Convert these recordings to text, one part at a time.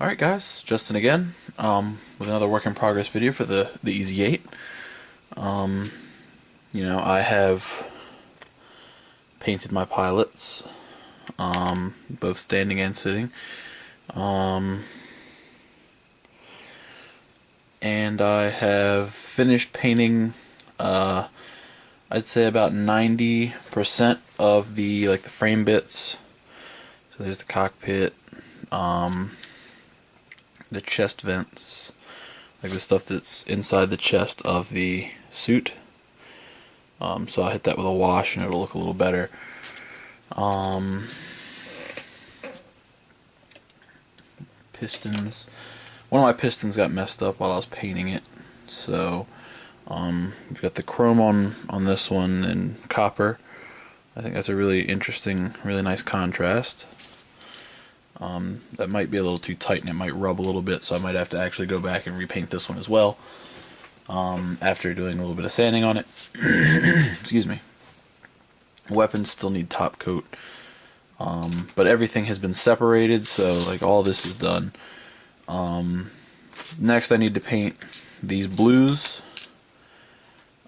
Alright guys, Justin again, with another work in progress video for the Ez8. I have painted my pilots, both standing and sitting, and I have finished painting, I'd say about 90% of the frame bits. So there's the cockpit, the chest vents, like the stuff that's inside the chest of the suit. So I'll hit that with a wash and it'll look a little better. Pistons. One of my pistons got messed up while I was painting it. So we've got the chrome on this one and copper. I think that's a really interesting, really nice contrast. That might be a little too tight and it might rub a little bit, so I might have to actually go back and repaint this one as well, after doing a little bit of sanding on it. Excuse me. Weapons still need top coat, but everything has been separated, so all this is done. Next I need to paint these blues.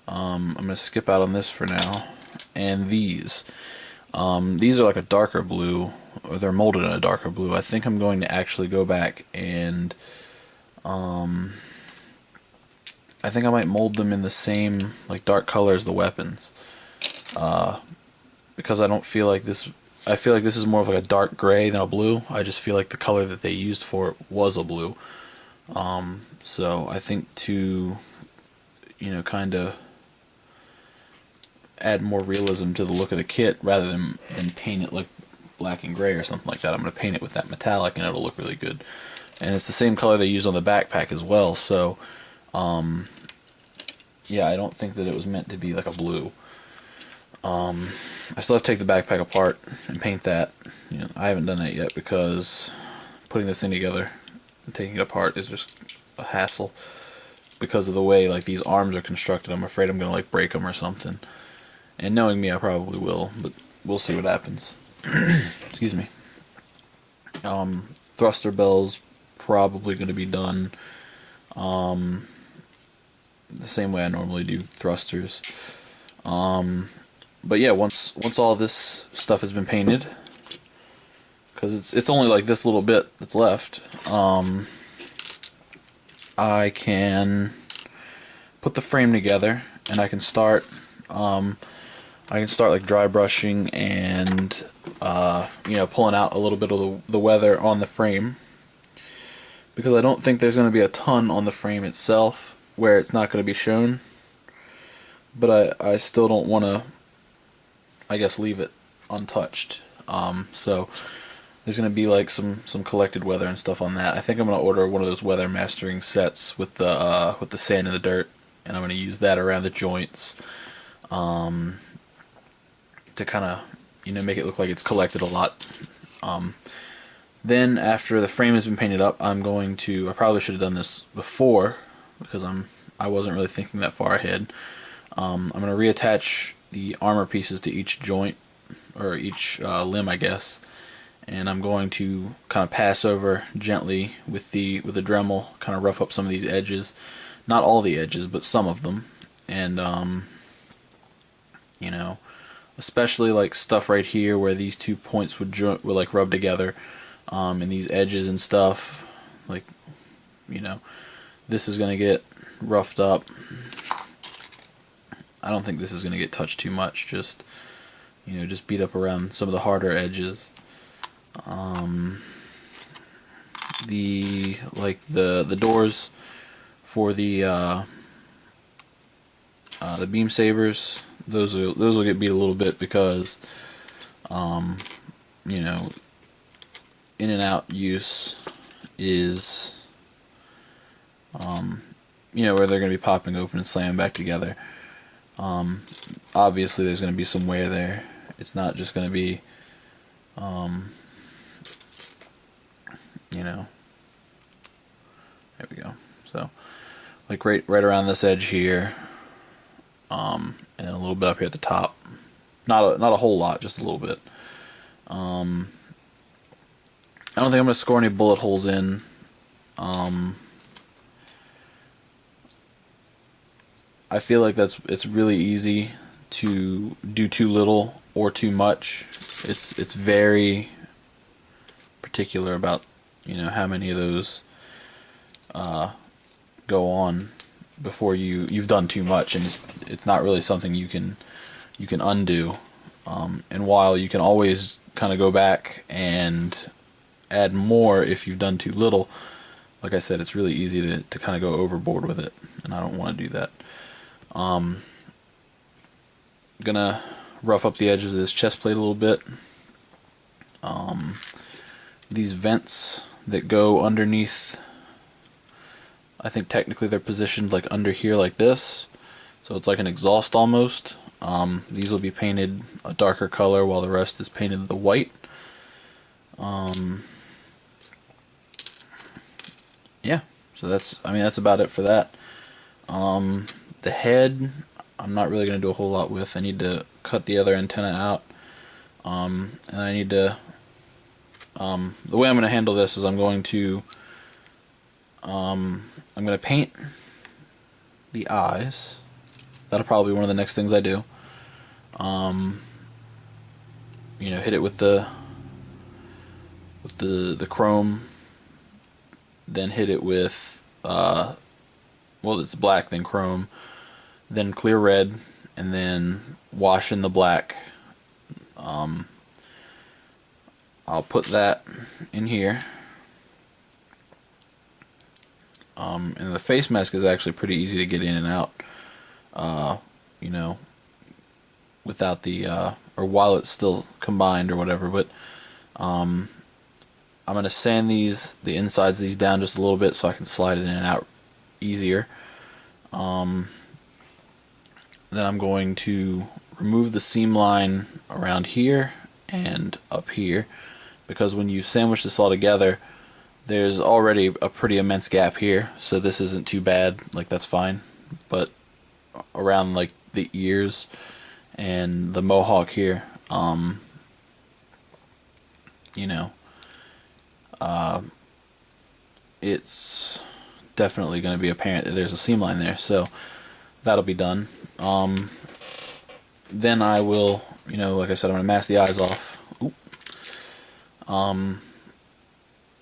I'm going to skip out on this for now, and these are like a darker blue, or they're molded in a darker blue. I think I'm going to actually go back and I think I might mold them in the same dark color as the weapons, because I don't feel like this. I feel like this is more of a dark gray than a blue. I just feel like the color that they used for it was a blue. So I think to kind of add more realism to the look of the kit, rather than paint it like black and gray or something like that, I'm going to paint it with that metallic and it'll look really good. And it's the same color they use on the backpack as well, so yeah, I don't think that it was meant to be like a blue. I still have to take the backpack apart and paint that. I haven't done that yet because putting this thing together and taking it apart is just a hassle because of the way these arms are constructed. I'm afraid I'm going to break them or something. And knowing me, I probably will, but we'll see what happens. Excuse me. Thruster bells probably going to be done the same way I normally do thrusters. But yeah, once all this stuff has been painted, because it's only this little bit that's left, I can put the frame together and I can start dry brushing and pulling out a little bit of the weather on the frame, because I don't think there's going to be a ton on the frame itself where it's not going to be shown, but I still don't want to, I guess, leave it untouched. So there's going to be some collected weather and stuff on that. I think I'm going to order one of those weather mastering sets with the sand and the dirt, and I'm going to use that around the joints to kind of make it look like it's collected a lot. Then after the frame has been painted up, I probably should have done this before because I wasn't really thinking that far ahead. I'm going to reattach the armor pieces to each joint, or each limb, I guess, and I'm going to kind of pass over gently with the Dremel, kind of rough up some of these edges, not all the edges, but some of them, and especially stuff right here where these two points would rub together, and these edges and stuff, this is gonna get roughed up. I don't think this is gonna get touched too much, just beat up around some of the harder edges. The doors for the beam sabers, those will get beat a little bit because in and out use is where they're going to be popping open and slamming back together. Obviously there's going to be some wear there. It's not just going to be there we go. So right around this edge here, and a little bit up here at the top. Not a whole lot, just a little bit. I don't think I'm going to score any bullet holes in I feel like it's really easy to do too little or too much. It's very particular about, you know, how many of those go on before you've done too much, and it's not really something you can undo. And while you can always kind of go back and add more if you've done too little, like I said, it's really easy to kind of go overboard with it, and I don't want to do that. Gonna rough up the edges of this chest plate a little bit. These vents that go underneath, I think technically they're positioned like under here like this, so it's like an exhaust almost. These will be painted a darker color while the rest is painted the white. Yeah, so that's about it for that. The head, I'm not really going to do a whole lot with. I need to cut the other antenna out, and I need to, the way I'm going to handle this is I'm going to paint the eyes. That'll probably be one of the next things I do. You know, hit it with the chrome, then hit it with well, it's black, then chrome, then clear red, and then wash in the black. I'll put that in here. And the face mask is actually pretty easy to get in and out, you know, without the, or while it's still combined or whatever, but I'm going to sand the insides of these down just a little bit so I can slide it in and out easier. Then I'm going to remove the seam line around here and up here, because when you sandwich this all together, there's already a pretty immense gap here, so this isn't too bad, like that's fine. But around like the ears and the mohawk here, you know, it's definitely going to be apparent that there's a seam line there, so that'll be done. Then I will, you know, like I said, I'm going to mask the eyes off. Oop.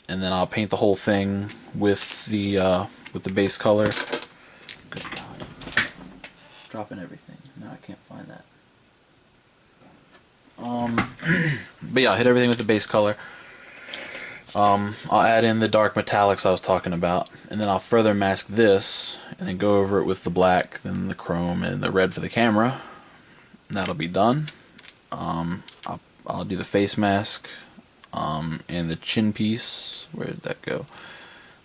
And then I'll paint the whole thing with the base color. Good God. Dropping everything. Now I can't find that. But yeah, I'll hit everything with the base color. I'll add in the dark metallics I was talking about, and then I'll further mask this, and then go over it with the black, then the chrome, and the red for the camera. And that'll be done. I'll do the face mask, and the chin piece. Where did that go?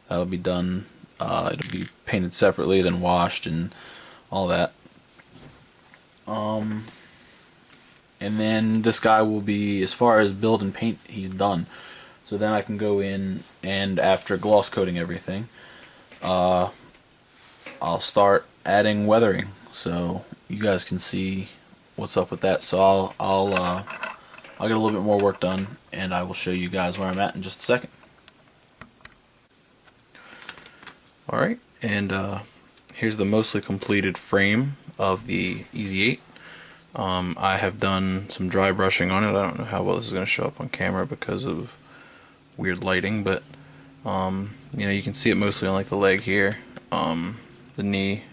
That'll be done. It'll be painted separately, then washed, and all that. And then this guy will be, as far as build and paint, he's done. So then I can go in, and after gloss coating everything, I'll start adding weathering, so you guys can see what's up with that. So I'll get a little bit more work done, and I will show you guys where I'm at in just a second. Alright, and here's the mostly completed frame of the Ez8. I have done some dry brushing on it. I don't know how well this is going to show up on camera because of weird lighting, but you know, you can see it mostly on like the leg here, the knee.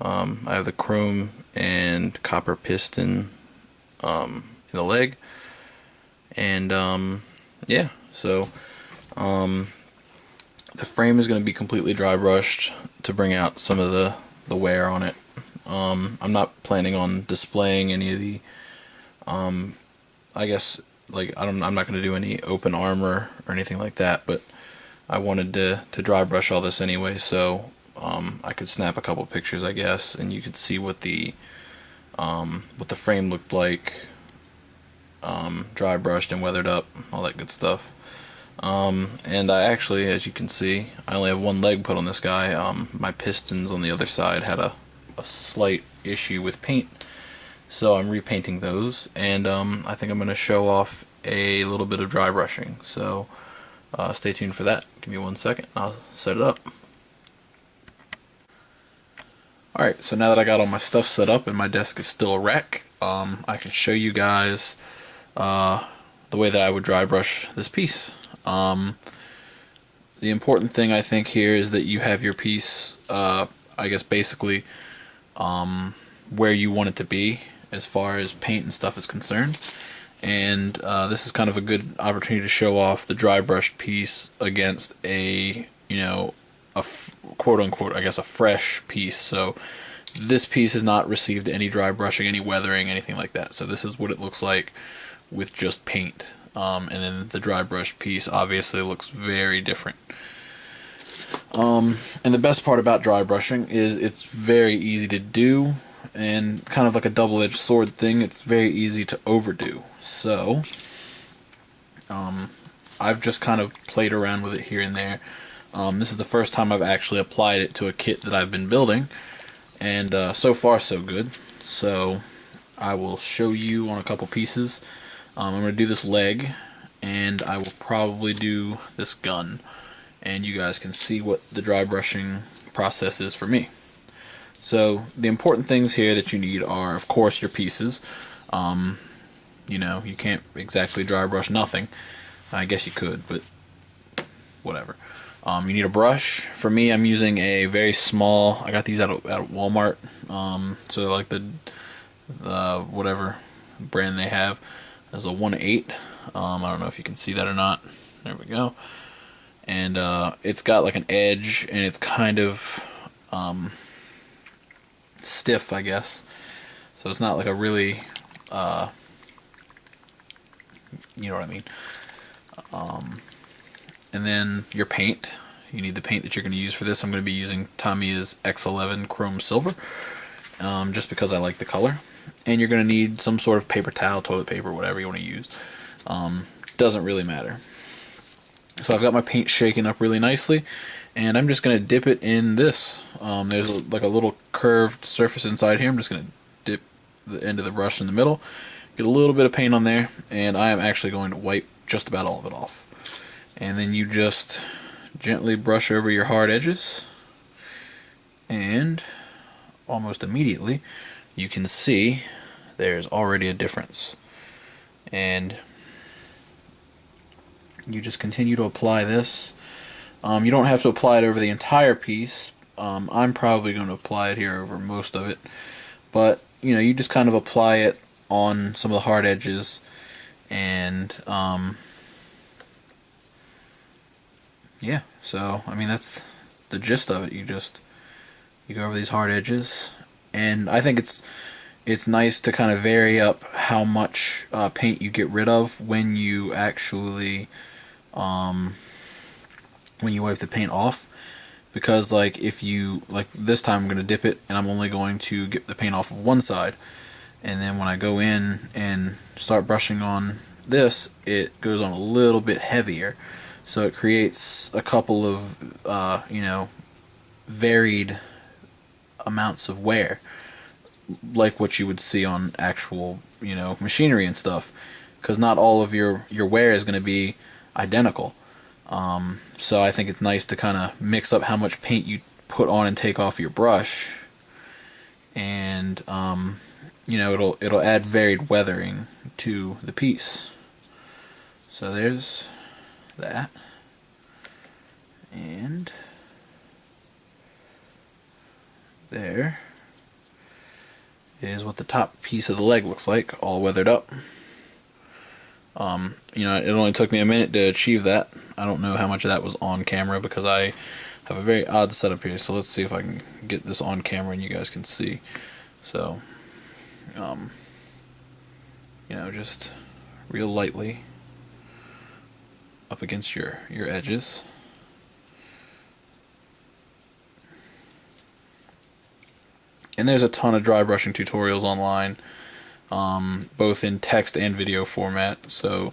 I have the chrome and copper piston in the leg, and yeah, so the frame is going to be completely dry brushed to bring out some of the wear on it. I'm not planning on displaying any of the I guess, like, I'm not going to do any open armor or anything like that, but I wanted to dry brush all this anyway, so I could snap a couple pictures, I guess, and you could see what the frame looked like, dry brushed and weathered up, all that good stuff. And I actually, as you can see, I only have one leg put on this guy. My pistons on the other side had a slight issue with paint, so I'm repainting those, and I think I'm going to show off a little bit of dry brushing. So Stay tuned for that. Give me 1 second. I'll set it up. Alright, so now that I got all my stuff set up and my desk is still a wreck, I can show you guys the way that I would dry brush this piece. The important thing I think here is that you have your piece, I guess basically where you want it to be as far as paint and stuff is concerned. And this is kind of a good opportunity to show off the dry brush piece against a, you know, a quote-unquote, I guess, a fresh piece. So this piece has not received any dry brushing, any weathering, anything like that. So this is what it looks like with just paint. And then the dry brush piece obviously looks very different. And the best part about dry brushing is it's very easy to do, and kind of like a double-edged sword thing, it's very easy to overdo. So I've just kind of played around with it here and there. This is the first time I've actually applied it to a kit that I've been building, and so far so good. So I will show you on a couple pieces. I'm going to do this leg, and I will probably do this gun, and you guys can see what the dry brushing process is for me. So the important things here that you need are, of course, your pieces. You know, you can't exactly dry brush nothing. I guess you could, but whatever. You need a brush. For me, I'm using a very small, I got these at Walmart, so like the whatever brand they have. There's a 1.8. I don't know if you can see that or not. There we go. And it's got like an edge, and it's kind of stiff, I guess. So it's not like a really, you know what I mean. And then your paint. You need the paint that you're going to use for this. I'm going to be using Tamiya's X11 Chrome Silver, just because I like the color. And you're going to need some sort of paper towel, toilet paper, whatever you want to use. Doesn't really matter. So I've got my paint shaken up really nicely, and I'm just going to dip it in this. There's like a little curved surface inside here. I'm just going to dip the end of the brush in the middle, get a little bit of paint on there, and I am actually going to wipe just about all of it off. And then you just gently brush over your hard edges, and almost immediately you can see there's already a difference. And you just continue to apply this. You don't have to apply it over the entire piece. I'm probably going to apply it here over most of it, but you know, you just kind of apply it on some of the hard edges, and yeah, so I mean, that's the gist of it. You go over these hard edges, and I think it's nice to kind of vary up how much paint you get rid of when you actually when you wipe the paint off, because like if you, like this time I'm going to dip it and I'm only going to get the paint off of one side, and then when I go in and start brushing on this, it goes on a little bit heavier, so it creates a couple of you know, varied amounts of wear, like what you would see on actual, you know, machinery and stuff, because not all of your wear is going to be identical. So I think it's nice to kind of mix up how much paint you put on and take off your brush, and you know, it'll add varied weathering to the piece. So there's that, and there is what the top piece of the leg looks like, all weathered up. You know, it only took me a minute to achieve that. I don't know how much of that was on camera, because I have a very odd setup here. So let's see if I can get this on camera and you guys can see. So, you know, just real lightly up against your edges. And there's a ton of dry brushing tutorials online, both in text and video format. So,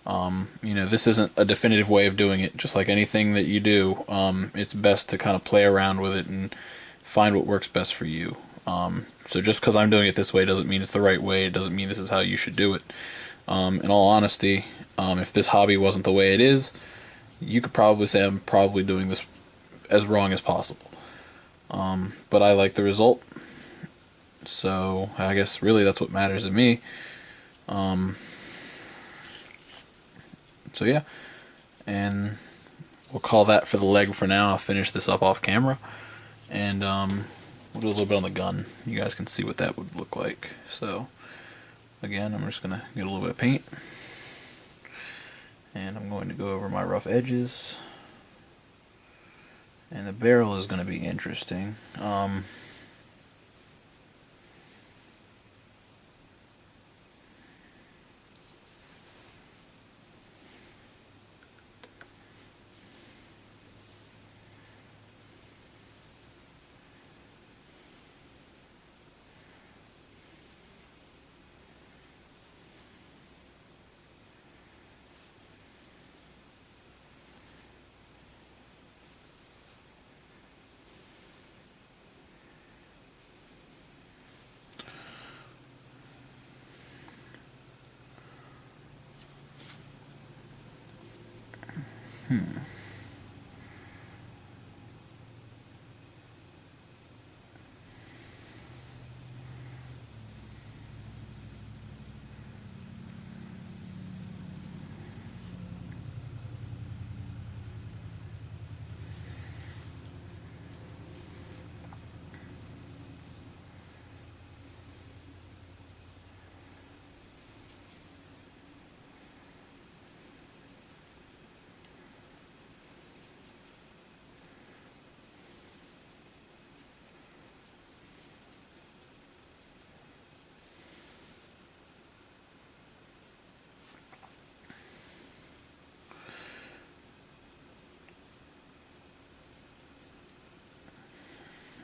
you know, this isn't a definitive way of doing it. Just like anything that you do, it's best to kind of play around with it and find what works best for you. So just because I'm doing it this way doesn't mean it's the right way. It doesn't mean this is how you should do it. In all honesty, if this hobby wasn't the way it is, you could probably say I'm probably doing this as wrong as possible. But I like the result, so I guess really that's what matters to me. So yeah, and we'll call that for the leg for now. I'll finish this up off camera, and we'll do a little bit on the gun. You guys can see what that would look like. So again, I'm just gonna get a little bit of paint, and I'm going to go over my rough edges. And the barrel is going to be interesting.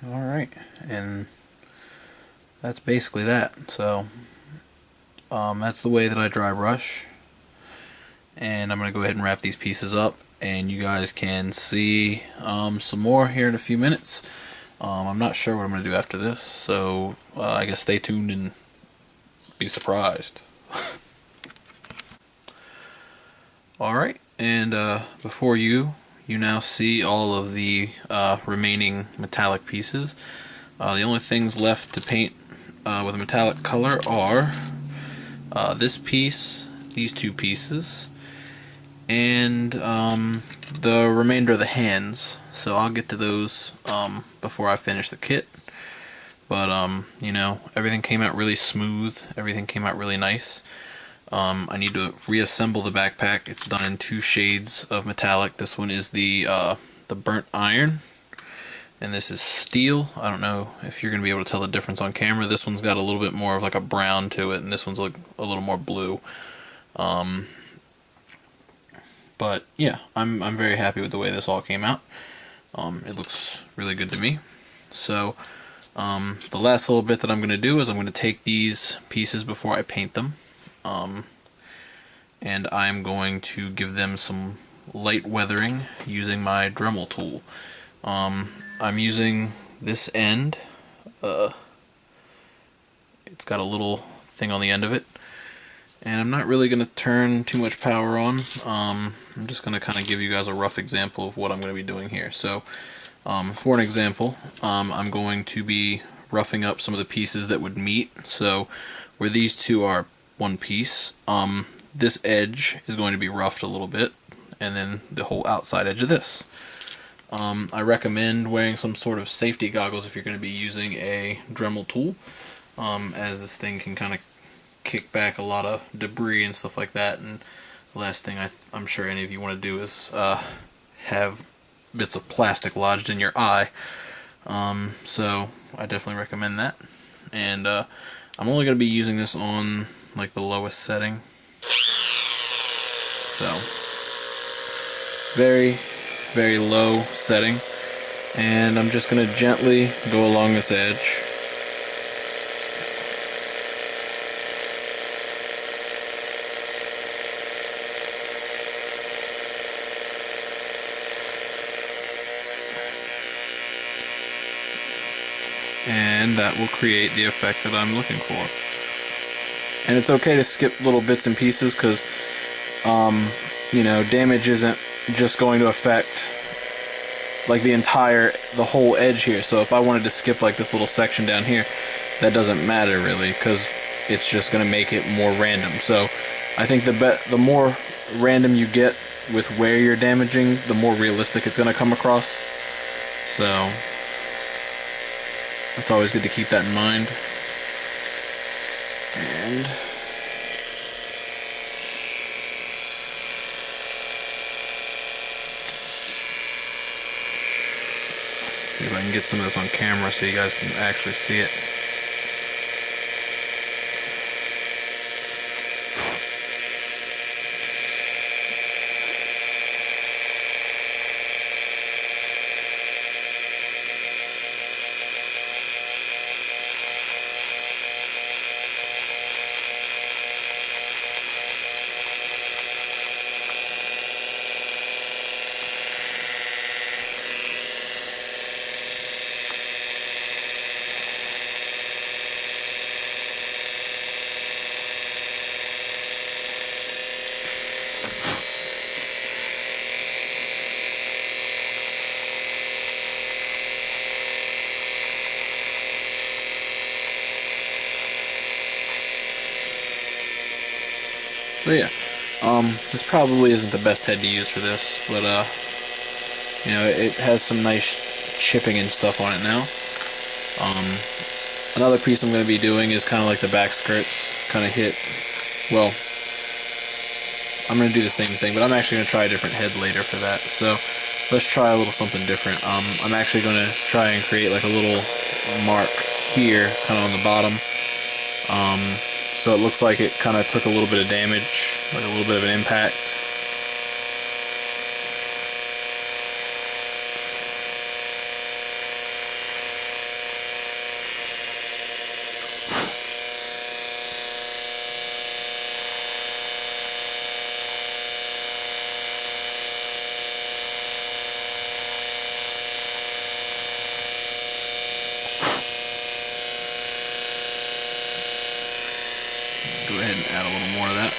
Alright, and that's basically that. So that's the way that I dry brush, and I'm going to go ahead and wrap these pieces up, and you guys can see some more here in a few minutes. I'm not sure what I'm going to do after this, so I guess stay tuned and be surprised. Alright, and before you now see all of the remaining metallic pieces. The only things left to paint with a metallic color are this piece, these two pieces, and the remainder of the hands. So I'll get to those before I finish the kit. But you know, everything came out really smooth, everything came out really nice. I need to reassemble the backpack. It's done in 2 shades of metallic. This one is the burnt iron, and this is steel. I don't know if you're going to be able to tell the difference on camera. This one's got a little bit more of like a brown to it, and this one's like a little more blue. But yeah, I'm very happy with the way this all came out. It looks really good to me. So the last little bit that I'm going to do is I'm going to take these pieces before I paint them. And I'm going to give them some light weathering using my Dremel tool. I'm using this end. It's got a little thing on the end of it, and I'm not really going to turn too much power on. I'm just going to kind of give you guys a rough example of what I'm going to be doing here. So for an example, I'm going to be roughing up some of the pieces that would meet. So where these two are one piece, this edge is going to be roughed a little bit, and then the whole outside edge of this. I recommend wearing some sort of safety goggles if you're going to be using a Dremel tool, as this thing can kind of kick back a lot of debris and stuff like that. And the last thing I'm sure any of you want to do is have bits of plastic lodged in your eye. So I definitely recommend that. And I'm only going to be using this on like the lowest setting. So very, very low setting, and I'm just going to gently go along this edge. And that will create the effect that I'm looking for. And it's okay to skip little bits and pieces, because you know, damage isn't just going to affect like the whole edge here. So if I wanted to skip like this little section down here, that doesn't matter really, because it's just going to make it more random. So I think the more random you get with where you're damaging, the more realistic it's going to come across. So it's always good to keep that in mind. And see if I can get some of this on camera so you guys can actually see it. So yeah, this probably isn't the best head to use for this, but you know, it has some nice chipping and stuff on it now. Another piece I'm going to be doing is kind of like the back skirts, kind of hit, well, I'm going to do the same thing, but I'm actually going to try a different head later for that. So let's try a little something different. I'm actually going to try and create like a little mark here, kind of on the bottom. So it looks like it kind of took a little bit of damage, like a little bit of an impact. Go ahead and add a little more of that.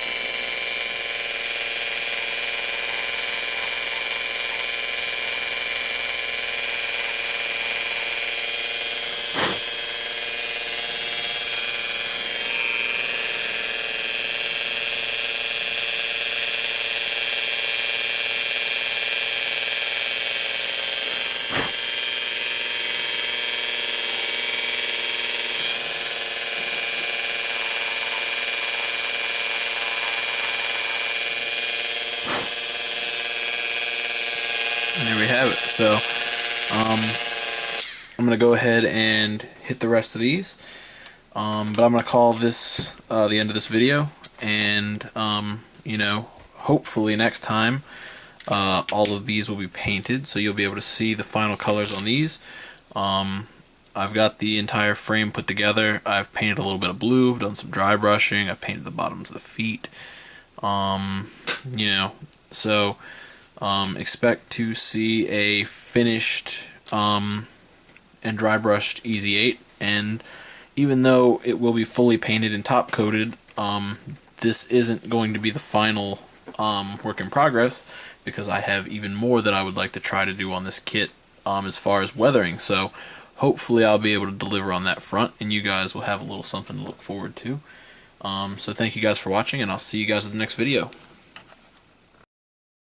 And there we have it. So I'm going to go ahead and hit the rest of these. But I'm going to call this the end of this video. And, you know, hopefully next time all of these will be painted, so you'll be able to see the final colors on these. I've got the entire frame put together. I've painted a little bit of blue, done some dry brushing, I've painted the bottoms of the feet. You know, so expect to see a finished and dry brushed Ez8, and even though it will be fully painted and top coated, this isn't going to be the final work in progress, because I have even more that I would like to try to do on this kit as far as weathering. So hopefully I'll be able to deliver on that front, and you guys will have a little something to look forward to. So thank you guys for watching, and I'll see you guys in the next video.